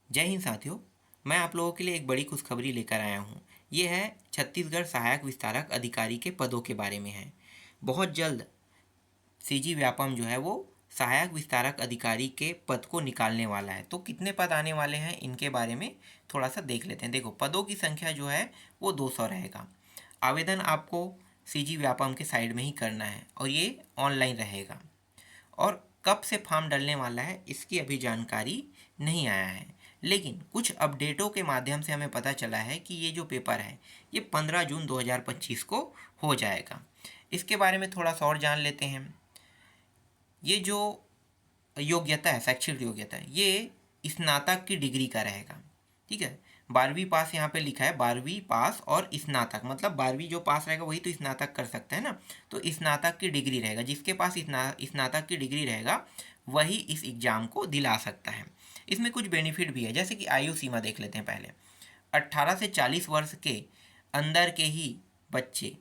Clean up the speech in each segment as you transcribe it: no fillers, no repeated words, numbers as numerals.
जय हिंद साथियों। मैं आप लोगों के लिए एक बड़ी खुशखबरी लेकर आया हूँ। ये है छत्तीसगढ़ सहायक विस्तारक अधिकारी के पदों के बारे में है। बहुत जल्द सीजी व्यापम जो है वो सहायक विस्तारक अधिकारी के पद को निकालने वाला है। तो कितने पद आने वाले हैं इनके बारे में थोड़ा सा देख लेते हैं। देखो, पदों की संख्या जो है वो 200 रहेगा। आवेदन आपको सीजी व्यापम के साइड में ही करना है और ये ऑनलाइन रहेगा। और कब से फॉर्म डलने वाला है इसकी अभी जानकारी नहीं आया है, लेकिन कुछ अपडेटों के माध्यम से हमें पता चला है कि ये जो पेपर है ये 15 जून 2025 को हो जाएगा। इसके बारे में थोड़ा सा और जान लेते हैं। ये जो योग्यता है, शैक्षिक योग्यता है, ये स्नातक की डिग्री का रहेगा। ठीक है, 12वीं पास यहाँ पे लिखा है, 12वीं पास और स्नातक, मतलब 12वीं जो पास रहेगा वही तो स्नातक कर सकता है ना। तो स्नातक की डिग्री रहेगा, जिसके पास स्नातक की डिग्री रहेगा वही इस एग्ज़ाम को दिला सकता है। इसमें कुछ बेनिफिट भी है, जैसे कि आयु सीमा देख लेते हैं पहले। 18 से 40 वर्ष के अंदर के ही बच्चे,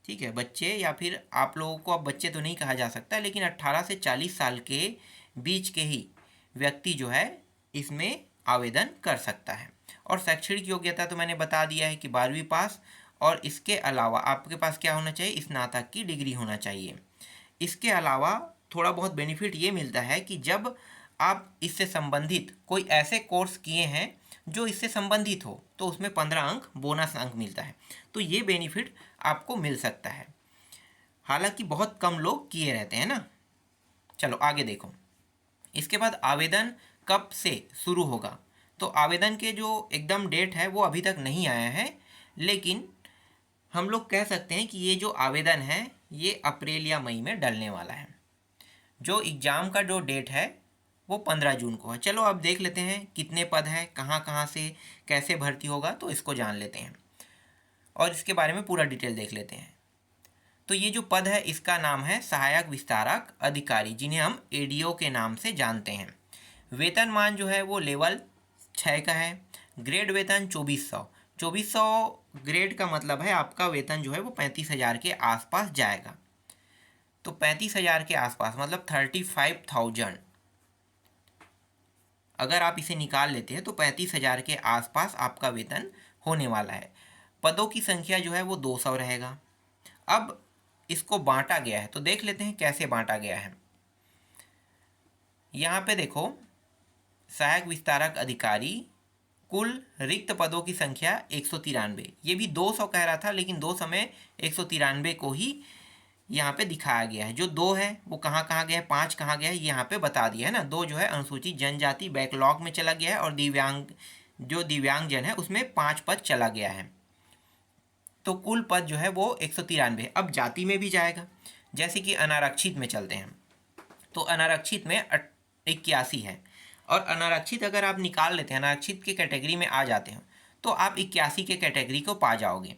ठीक है, बच्चे, या फिर आप लोगों को अब बच्चे तो नहीं कहा जा सकता, लेकिन 18 से 40 साल के बीच के ही व्यक्ति जो है इसमें आवेदन कर सकता है। और शैक्षणिक योग्यता तो मैंने बता दिया है कि 12वीं पास, और इसके अलावा आपके पास क्या होना चाहिए, स्नातक की डिग्री होना चाहिए। इसके अलावा थोड़ा बहुत बेनिफिट ये मिलता है कि जब आप इससे संबंधित कोई ऐसे कोर्स किए हैं जो इससे संबंधित हो तो उसमें 15 अंक बोनस अंक मिलता है। तो ये बेनिफिट आपको मिल सकता है। हालांकि बहुत कम लोग किए रहते हैं ना। चलो आगे देखो। इसके बाद आवेदन कब से शुरू होगा। तो आवेदन के जो एकदम डेट है वो अभी तक नहीं आया है, लेकिन हम लोग कह सकते हैं कि ये जो आवेदन है ये अप्रैल या मई में डलने वाला है। जो एग्ज़ाम का जो डेट है वो 15 जून को है। चलो अब देख लेते हैं कितने पद हैं, कहाँ कहाँ से कैसे भर्ती होगा, तो इसको जान लेते हैं और इसके बारे में पूरा डिटेल देख लेते हैं। तो ये जो पद है इसका नाम है सहायक विस्तारक अधिकारी, जिन्हें हम एडीओ के नाम से जानते हैं। वेतनमान जो है वो लेवल 6 का है। ग्रेड वेतन 2400। 2400 ग्रेड का मतलब है आपका वेतन जो है वो 35,000 के आसपास जाएगा। तो 35,000 के आसपास मतलब 35,000, अगर आप इसे निकाल लेते हैं तो 35,000 के आसपास आपका वेतन होने वाला है। पदों की संख्या जो है वो 200 रहेगा। अब इसको बांटा गया है तो देख लेते हैं कैसे बांटा गया है। यहाँ पे देखो, सहायक विस्तारक अधिकारी, कुल रिक्त पदों की संख्या 193। ये भी 200 कह रहा था, लेकिन 200 में 193 को ही यहाँ पे दिखाया गया है। जो 2 है वो कहाँ कहाँ गया है, 5 कहाँ गया है, यहाँ पे बता दिया है ना। 2 जो है अनुसूचित जनजाति बैकलॉग में चला गया है, और दिव्यांगजन है उसमें 5 पद चला गया है। तो कुल पद जो है वो 193। अब जाति में भी जाएगा, जैसे कि अनारक्षित में चलते हैं। तो अनारक्षित में 81 है, और अनारक्षित अगर आप निकाल लेते हैं, अनारक्षित के कैटेगरी में आ जाते हैं, तो आप 81 के कैटेगरी को पा जाओगे।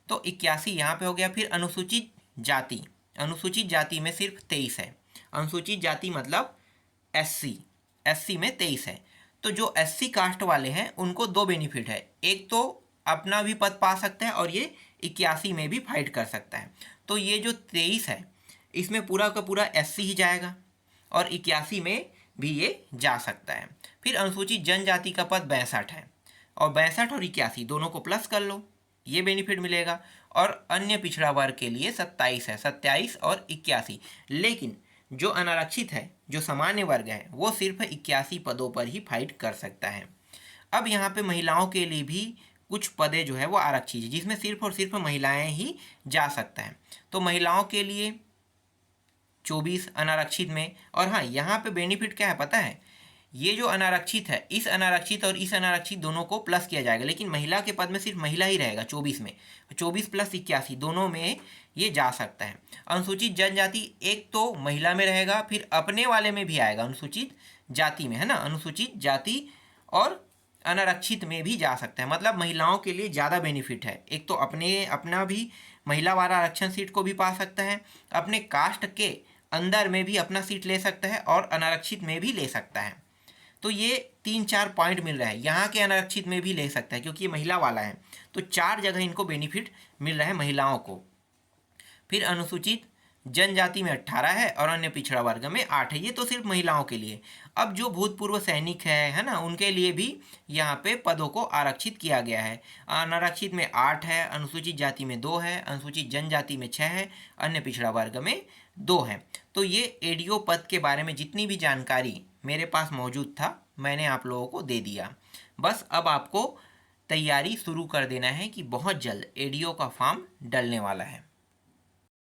तो 81 यहाँ पे हो गया। फिर अनुसूचित जाति, अनुसूचित जाति में सिर्फ 23 है। अनुसूचित जाति मतलब एससी, एससी में 23 है। तो जो एससी कास्ट वाले हैं उनको 2 बेनिफिट है। एक तो अपना भी पद पा सकता है, और ये 81 में भी फाइट कर सकता है। तो ये जो 23 है इसमें पूरा का पूरा एससी ही जाएगा, और 81 में भी ये जा सकता है। फिर अनुसूचित जनजाति का पद 62 है, और 62 और 81 दोनों को प्लस कर लो, ये बेनिफिट मिलेगा। और अन्य पिछड़ा वर्ग के लिए 27 है, 27 और 81। लेकिन जो अनारक्षित है, जो सामान्य वर्ग है, वो सिर्फ 81 पदों पर ही फाइट कर सकता है। अब यहाँ पे महिलाओं के लिए भी कुछ पदें जो है वो आरक्षित है, जिसमें सिर्फ और सिर्फ महिलाएं ही जा सकता है। तो महिलाओं के लिए 24 अनारक्षित में। और हाँ, यहाँ पे बेनिफिट क्या है पता है, ये जो अनारक्षित है, इस अनारक्षित और इस अनारक्षित दोनों को प्लस किया जाएगा, लेकिन महिला के पद में सिर्फ महिला ही रहेगा 24 में। 24 प्लस 81 दोनों में ये जा सकता है। अनुसूचित जनजाति एक तो महिला में रहेगा, फिर अपने वाले में भी आएगा, अनुसूचित जाति में, है ना। अनुसूचित जाति और अनारक्षित में भी जा सकता है, मतलब महिलाओं के लिए ज़्यादा बेनिफिट है। एक तो अपना भी महिला वाला आरक्षण सीट को भी पा सकता है, अपने कास्ट के अंदर में भी अपना सीट ले सकता है, और अनारक्षित में भी ले सकता है। तो ये 3-4 पॉइंट मिल रहा है। यहाँ के अनारक्षित में भी ले सकता है क्योंकि ये महिला वाला है। तो 4 जगह इनको बेनिफिट मिल रहा है महिलाओं को। फिर अनुसूचित जनजाति में 18 है और अन्य पिछड़ा वर्ग में 8 है। ये तो सिर्फ महिलाओं के लिए। अब जो भूतपूर्व सैनिक है ना, उनके लिए भी यहाँ पे पदों को आरक्षित किया गया है। अनारक्षित में 8 है, अनुसूचित जाति में 2 है, अनुसूचित जनजाति में 6 है, अन्य पिछड़ा वर्ग में 2 है। तो ये एडीओ पद के बारे में जितनी भी जानकारी मेरे पास मौजूद था मैंने आप लोगों को दे दिया। बस अब आपको तैयारी शुरू कर देना है कि बहुत जल्द एडीओ का फॉर्म डलने वाला है।